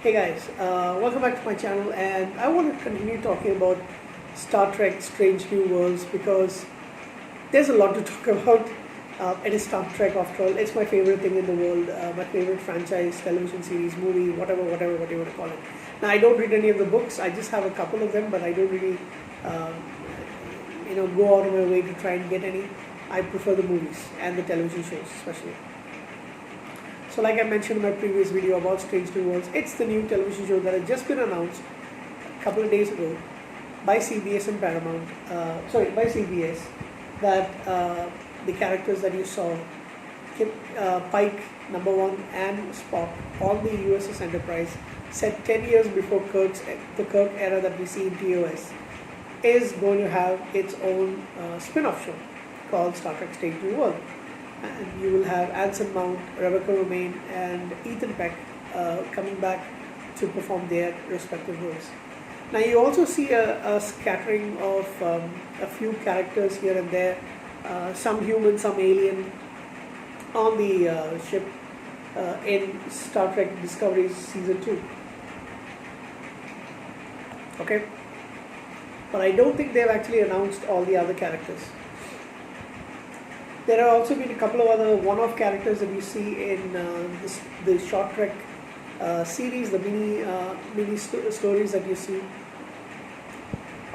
Hey guys, welcome back to my channel, and I want to continue talking about Star Trek Strange New Worlds because there's a lot to talk about. It is Star Trek after all. It's my favorite thing in the world, my favorite franchise, television series, movie, whatever you want to call it. Now, I don't read any of the books, I just have a couple of them, but I don't really um, go out of my way to try and get any. I prefer the movies and the television shows, especially. So like I mentioned in my previous video about Strange New Worlds, it's the new television show that has just been announced a couple of days ago by CBS and Paramount, by CBS, that the characters that you saw, Pike, number one, and Spock, on the USS Enterprise, set 10 years before the Kirk era that we see in TOS, is going to have its own spin-off show called Star Trek Strange New World. And you will have Anson Mount, Rebecca Romijn, and Ethan Peck coming back to perform their respective roles. Now you also see a scattering of a few characters here and there, some human, some alien, on the ship in Star Trek Discovery Season 2. Okay? But I don't think they've actually announced all the other characters. There have also been a couple of other one-off characters that you see in the Short Trek series, the mini stories that you see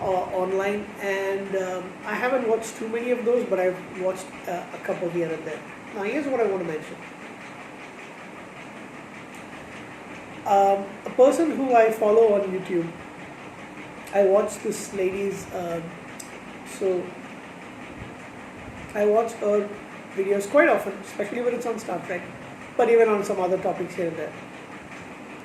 online, and I haven't watched too many of those, but I've watched a couple here and there. Now here's what I want to mention. A person who I follow on YouTube, I watch this lady's, I watch her videos quite often, especially when it's on Star Trek, but even on some other topics here and there.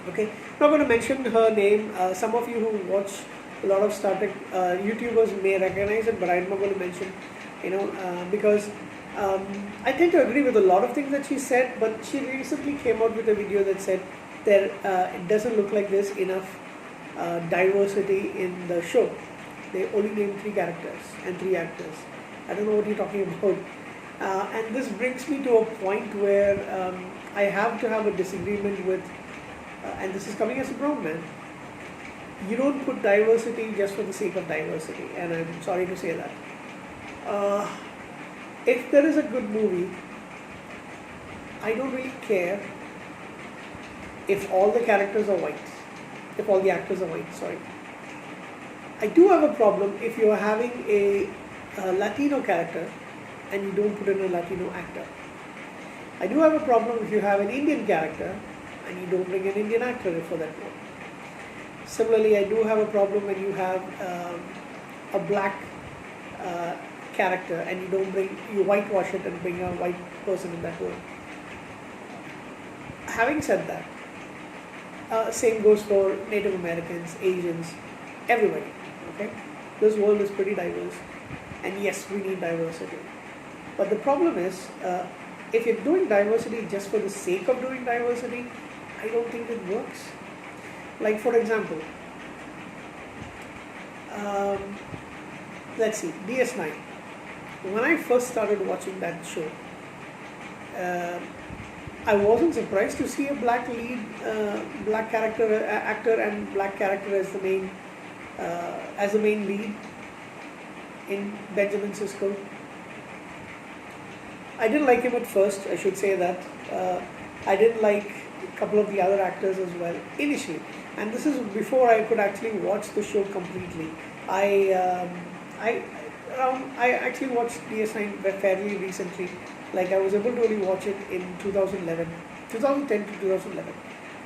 Okay, not going to mention her name. Some of you who watch a lot of Star Trek YouTubers may recognize it, but I'm not going to mention, because I tend to agree with a lot of things that she said, but she recently came out with a video that said it doesn't look like there's enough diversity in the show. They only named 3 characters and 3 actors. I don't know what you're talking about. And this brings me to a point where I have to have a disagreement with, and this is coming as a brown man, you don't put diversity just for the sake of diversity, and I'm sorry to say that. If there is a good movie, I don't really care if all the characters are white, if all the actors are white, sorry. I do have a problem if you are having a Latino character and you don't put in a Latino actor. I do have a problem if you have an Indian character and you don't bring an Indian actor for that role. Similarly, I do have a problem when you have a black character and you whitewash it and bring a white person in that role. Having said that, same goes for Native Americans, Asians, everybody. Okay, this world is pretty diverse. And yes, we need diversity. But the problem is, if you're doing diversity just for the sake of doing diversity, I don't think it works. Like for example, let's see, DS9. When I first started watching that show, I wasn't surprised to see a black lead, black actor and black character as the main lead in Benjamin Sisko. I didn't like him at first, I should say that. I didn't like a couple of the other actors as well, initially. And this is before I could actually watch the show completely. I actually watched DS9 fairly recently. Like I was able to only watch it in 2010 to 2011.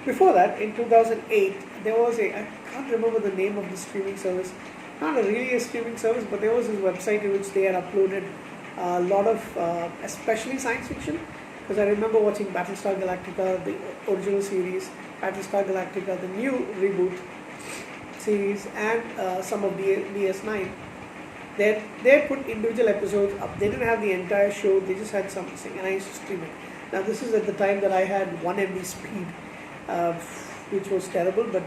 Before that, in 2008, there was I can't remember the name of the streaming service, not really a streaming service, but there was this website in which they had uploaded a lot of, especially science fiction, because I remember watching Battlestar Galactica, the original series, Battlestar Galactica, the new reboot series, and some of DS9. They put individual episodes up. They didn't have the entire show, they just had something, and I used to stream it. Now this is at the time that I had 1 MB speed, which was terrible, but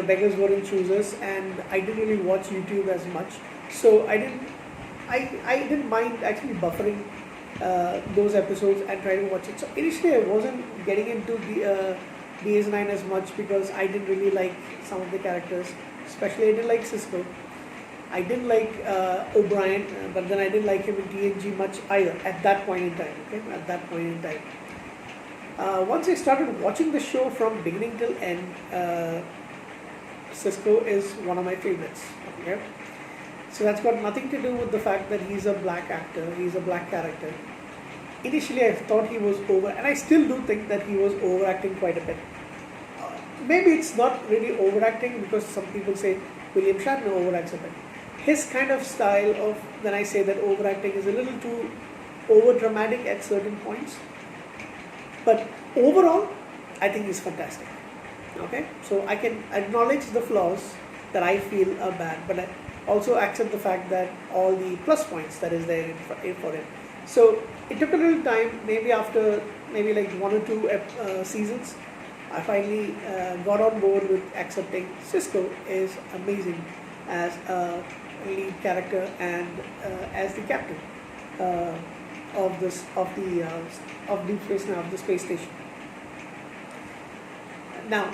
beggars weren't choosers, and I didn't really watch YouTube as much, so I didn't mind actually buffering those episodes and try to watch it. So initially I wasn't getting into DS9 as much because I didn't really like some of the characters. Especially I didn't like Cisco. I didn't like O'Brien, but then I didn't like him in TNG much either at that point in time. Okay, at that point in time. Once I started watching the show from beginning till end, Cisco is one of my favorites. Okay, so that's got nothing to do with the fact that he's a black actor, he's a black character. Initially, I thought he was over, and I still do think that he was overacting quite a bit. Maybe it's not really overacting because some people say William Shatner overacts a bit. His kind of style of, when I say that overacting is a little too over dramatic at certain points. But overall, I think he's fantastic. Okay, so I can acknowledge the flaws that I feel are bad, but I also accept the fact that all the plus points that is there for him. So it took a little time, maybe after maybe like 1 or 2 seasons, I finally got on board with accepting Cisco is amazing as a lead character and as the captain of Deep Space Nine, of the space station. Now,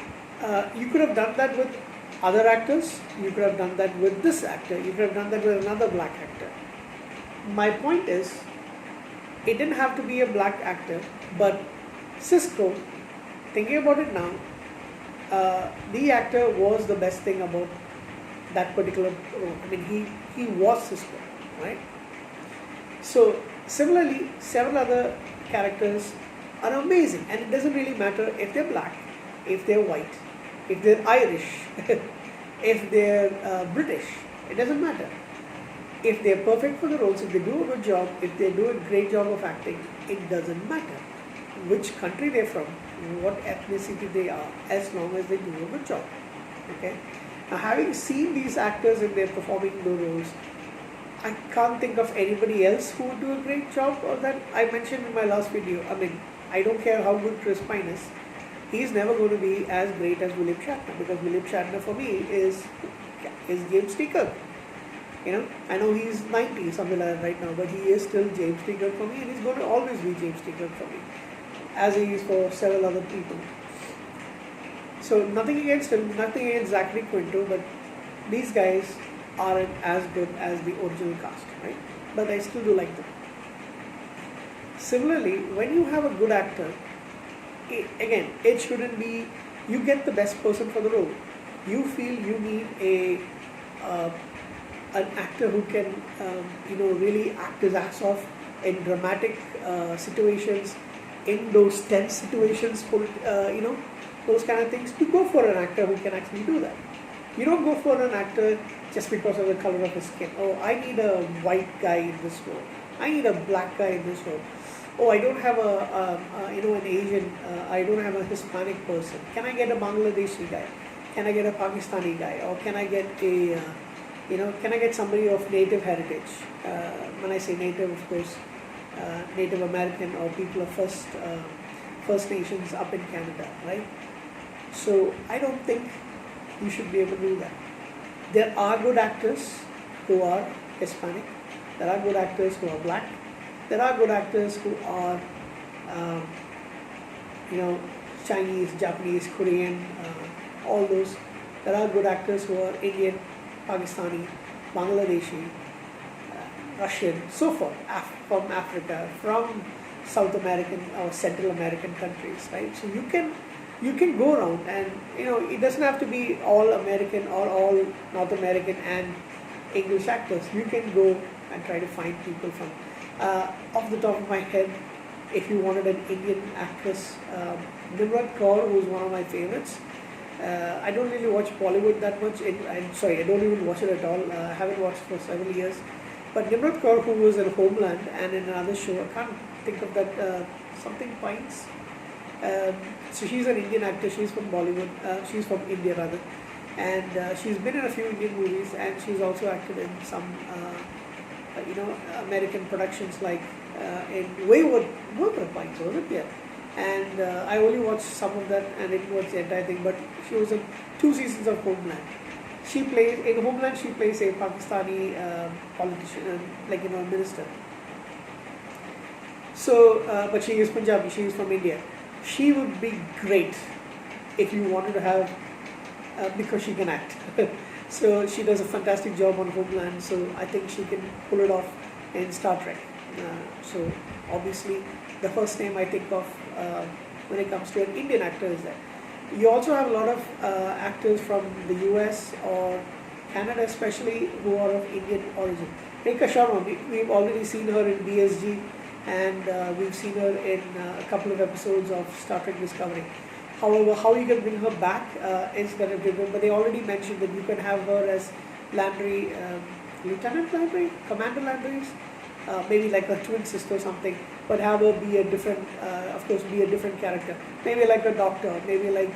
you could have done that with other actors. You could have done that with this actor. You could have done that with another black actor. My point is, it didn't have to be a black actor, but Cisco, thinking about it now, the actor was the best thing about that particular role. I mean, he was Cisco, right? So similarly, several other characters are amazing, and it doesn't really matter if they're black, if they're white, if they're Irish, if they're British. It doesn't matter. If they're perfect for the roles, if they do a good job, if they do a great job of acting, it doesn't matter which country they're from, what ethnicity they are, as long as they do a good job. Okay. Now, having seen these actors and they're performing those roles, I can't think of anybody else who would do a great job of that. I mentioned in my last video, I mean, I don't care how good Chris Pine is, he's never going to be as great as William Shatner, because William Shatner for me is James T. Kirk. You know, I know he's 90, something like that right now, but he is still James T. Kirk for me, and he's going to always be James T. Kirk for me, as he is for several other people. So nothing against him, nothing against Zachary Quinto, but these guys aren't as good as the original cast, right? But I still do like them. Similarly, when you have a good actor, it shouldn't be, you get the best person for the role. You feel you need an actor who can, really act his ass off in dramatic situations, in those tense situations, those kind of things. You go for an actor who can actually do that. You don't go for an actor just because of the color of his skin. Oh, I need a white guy in this role. I need a black guy in this role. Oh, I don't have an Asian. I don't have a Hispanic person. Can I get a Bangladeshi guy? Can I get a Pakistani guy? Or can I get can I get somebody of native heritage? When I say native, of course, Native American or people of First Nations up in Canada, right? So I don't think you should be able to do that. There are good actors who are Hispanic. There are good actors who are black. There are good actors who are, Chinese, Japanese, Korean, all those. There are good actors who are Indian, Pakistani, Bangladeshi, Russian, so forth, from Africa, from South American or Central American countries, right? So you can go around, and it doesn't have to be all American or all North American and English actors. You can go and try to find people from. Off the top of my head, if you wanted an Indian actress, Nimrat Kaur, who's one of my favorites. I don't really watch Bollywood that much. I don't even watch it at all. I haven't watched for several years. But Nimrat Kaur, who was in Homeland and in another show, I can't think of that, something Pines. So she's an Indian actor. She's from Bollywood. She's from India rather, and she's been in a few Indian movies, and she's also acted in some, American productions like in Wayward Pines, was it? Yeah. And I only watched some of that, and it was the entire thing. But she was in 2 seasons of Homeland. In Homeland she plays a Pakistani politician, a minister. So, but she is Punjabi. She is from India. She would be great if you wanted to have, because she can act. So she does a fantastic job on Homeland, so I think she can pull it off in Star Trek. So obviously the first name I think of when it comes to an Indian actor is that. You also have a lot of actors from the US or Canada especially who are of Indian origin. Rekha Sharma, we've already seen her in BSG, and we've seen her in a couple of episodes of Star Trek Discovery. However, how you can bring her back is that if but they already mentioned that you can have her as Landry, Lieutenant Landry, Commander Landry's, maybe like a twin sister or something, but have her be a different, of course, be a different character. Maybe like a doctor, maybe like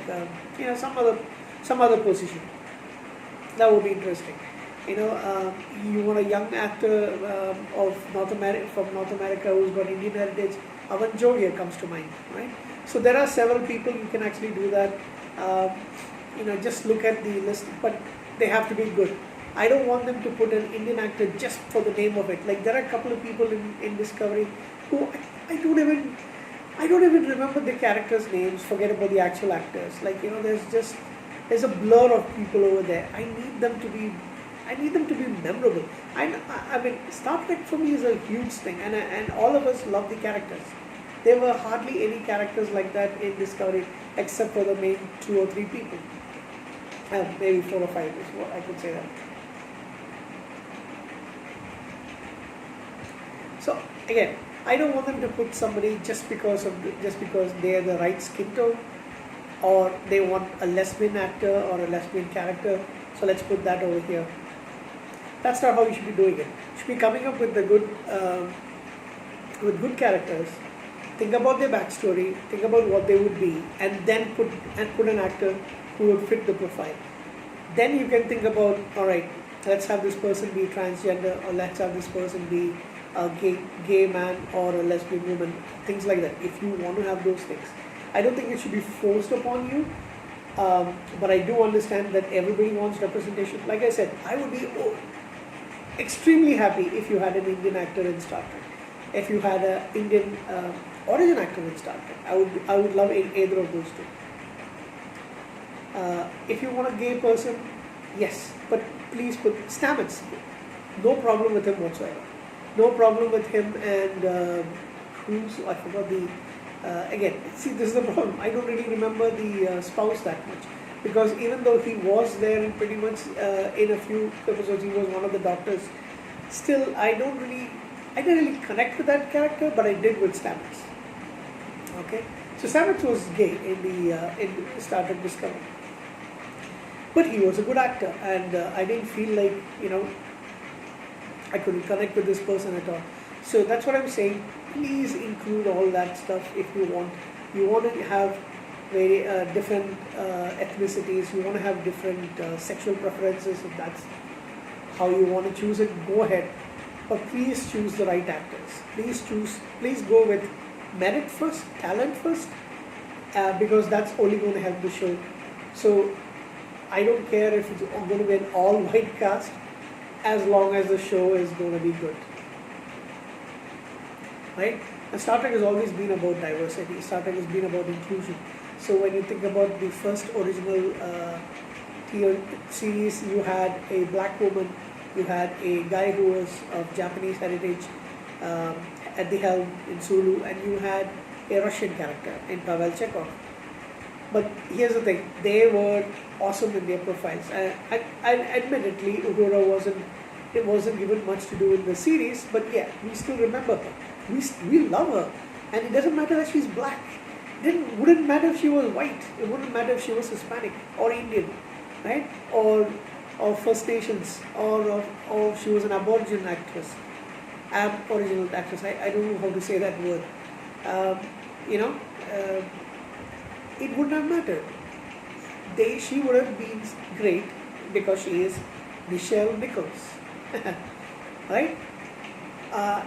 some other position. That would be interesting. You want a young actor of North America, from North America, who's got Indian heritage. Avan Jogia comes to mind, right? So there are several people you can actually do that. Just look at the list, but they have to be good. I don't want them to put an Indian actor just for the name of it. Like there are a couple of people in Discovery who I don't even remember the characters' names. Forget about the actual actors. Like there's a blur of people over there. I need them to be memorable. I mean, Star Trek for me is a huge thing, and all of us love the characters. There were hardly any characters like that in Discovery, except for the main 2 or 3 people. Maybe 4 or 5 is what I could say that. So again, I don't want them to put somebody just because they're the right skin tone, or they want a lesbian actor or a lesbian character. So let's put that over here. That's not how you should be doing it. You should be coming up with the good characters. Think about their backstory. Think about what they would be, and then put an actor who would fit the profile. Then you can think about, all right, let's have this person be transgender, or let's have this person be a gay man or a lesbian woman. Things like that. If you want to have those things, I don't think it should be forced upon you. But I do understand that everybody wants representation. Like I said, I would be extremely happy if you had an Indian actor in Star Trek. If you had an Indian origin actor in Star Trek, I would love either of those two. If you want a gay person, yes, but please put Stamets. No problem with him whatsoever. No problem with him and Cruz. I forgot the. Again, see, this is the problem. I don't really remember the spouse that much, because even though he was there and pretty much in a few episodes he was one of the doctors, still I didn't really connect with that character, but I did with Stamets. Okay, so Stamets was gay in Star Trek Discovery, but he was a good actor, and I didn't feel like I couldn't connect with this person at all. So that's what I'm saying. Please include all that stuff if you want. You want to have very different ethnicities. You want to have different sexual preferences. If that's how you want to choose it, go ahead. But please choose the right actors. Please go with merit first, talent first, because that's only going to help the show. So I don't care if it's going to be an all-white cast, as long as the show is going to be good. Right? And Star Trek has always been about diversity. Star Trek has been about inclusion. So when you think about the first original series, you had a black woman, you had a guy who was of Japanese heritage at the helm in Sulu, and you had a Russian character in Pavel Chekhov. But here's the thing, they were awesome in their profiles. Admittedly, Uhura wasn't given much to do in the series, but yeah, we still remember her. We love her, and it doesn't matter that she's black. It wouldn't matter if she was white. It wouldn't matter if she was Hispanic or Indian, right? Or First Nations, or if she was an Aboriginal actress, Aboriginal actress. I don't know how to say that word. It wouldn't have mattered. She would have been great because she is Nichelle Nichols, right?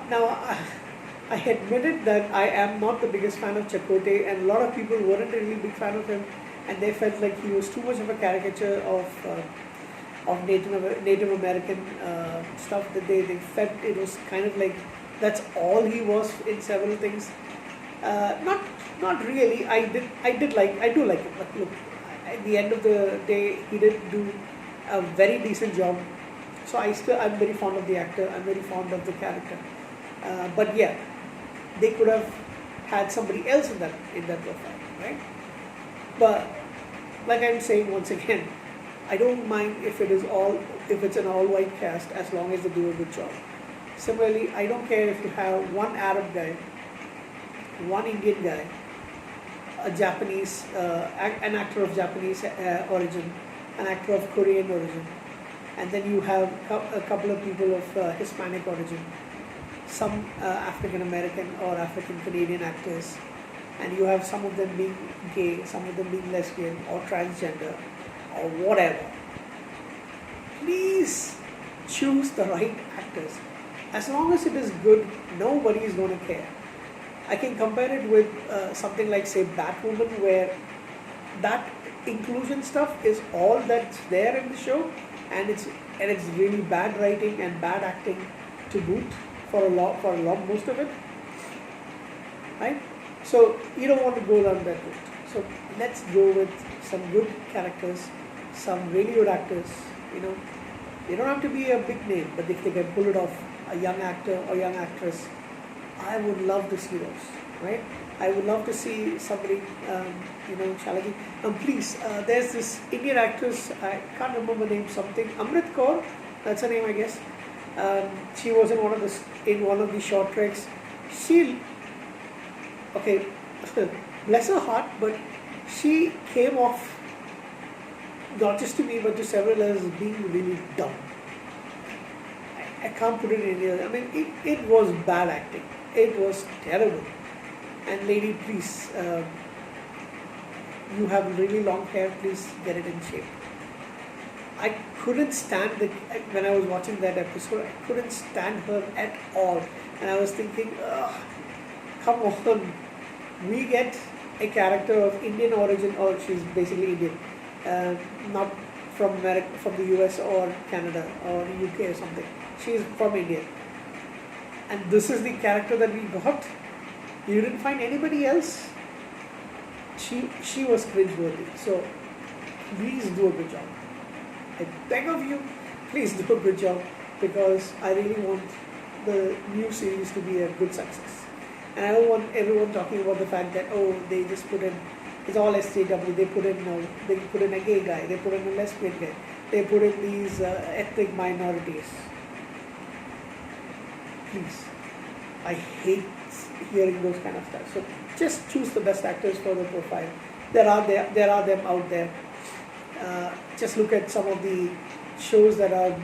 Now, I admitted that I am not the biggest fan of Chakotay, and a lot of people weren't really a big fan of him, and they felt like he was too much of a caricature of Native American stuff. That they felt it was kind of like that's all he was in several things. Not really. I do like him, but look, at the end of the day, he did do a very decent job. So I'm very fond of the actor. I'm very fond of the character. But yeah, they could have had somebody else in that profile, right? But like I'm saying once again, I don't mind if it's an all white cast as long as they do a good job. Similarly, I don't care if you have one Arab guy, one Indian guy, a Japanese, an actor of Japanese origin, an actor of Korean origin, and then you have a couple of people of Hispanic origin, some African American or African Canadian actors, and you have some of them being gay, some of them being lesbian or transgender or whatever. Please choose the right actors. As long as it is good, nobody is going to care. I can compare it with something like, say, Batwoman, where that inclusion stuff is all that's there in the show, and it's really bad writing and bad acting to boot for a lot most of it, right? So you don't want to go down that route. So let's go with some good characters, some really good actors. They don't have to be a big name, but if they can pull it off, a young actor or young actress, I would love to see those, right? I would love to see somebody, challenging. Please, there's this Indian actress, I can't remember the name, something, Amrit Kaur, that's her name, I guess. She was in one of the short treks. Okay, bless her heart, but she came off, not just to me, but to several as being really dumb. I can't put it in here. I mean, it was bad acting. It was terrible. And lady, please, you have really long hair, please get it in shape. I couldn't stand when I was watching that episode, I couldn't stand her at all. And I was thinking, come on, we get a character of Indian origin, or she's basically Indian, not from America, from the US or Canada or UK or something. She's from India. And this is the character that we got. You didn't find anybody else. She was cringeworthy. So please do a good job. I beg of you, please do a good job, because I really want the new series to be a good success. And I don't want everyone talking about the fact that, they just put in, it's all SJW, they put in a gay guy, they put in a lesbian guy, they put in these ethnic minorities. Please, I hate hearing those kind of stuff. So just choose the best actors for the profile. There are them out there. Just look at some of the shows that are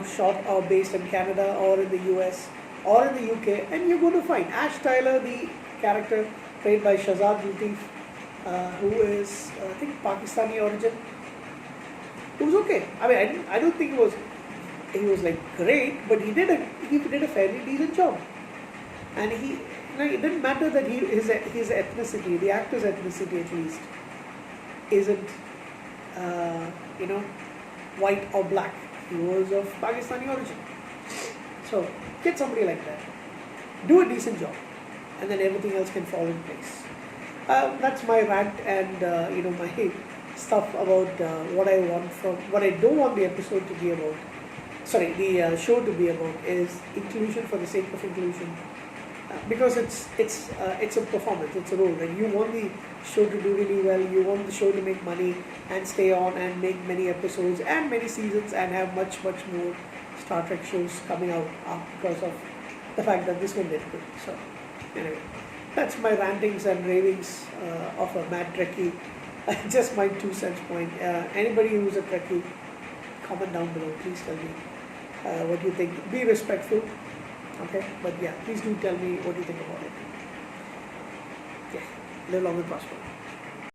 shot or based in Canada or in the US or in the UK, and you're going to find Ash Tyler, the character played by Shahzad Latif, who is I think Pakistani origin. It was okay. I mean, I don't think he was like great, but he did a fairly decent job. And it didn't matter that his ethnicity, the actor's ethnicity at least, isn't white or black. He was of Pakistani origin. So get somebody like that, do a decent job, and then everything else can fall in place. That's my rant and my stuff about what I don't want the episode to be about. Sorry, the show to be about is inclusion for the sake of inclusion, because it's a performance, it's a role, and you want the show to do really well. You want the show to make money and stay on and make many episodes and many seasons and have much more Star Trek shows coming out because of the fact that this one did good. So anyway, that's my rantings and ravings of a mad Trekkie. Just my 2 cents point. Anybody who's a Trekkie, comment down below. Please tell me what you think. Be respectful, okay? But yeah, please do tell me what you think about it. Yeah, live long and prosper.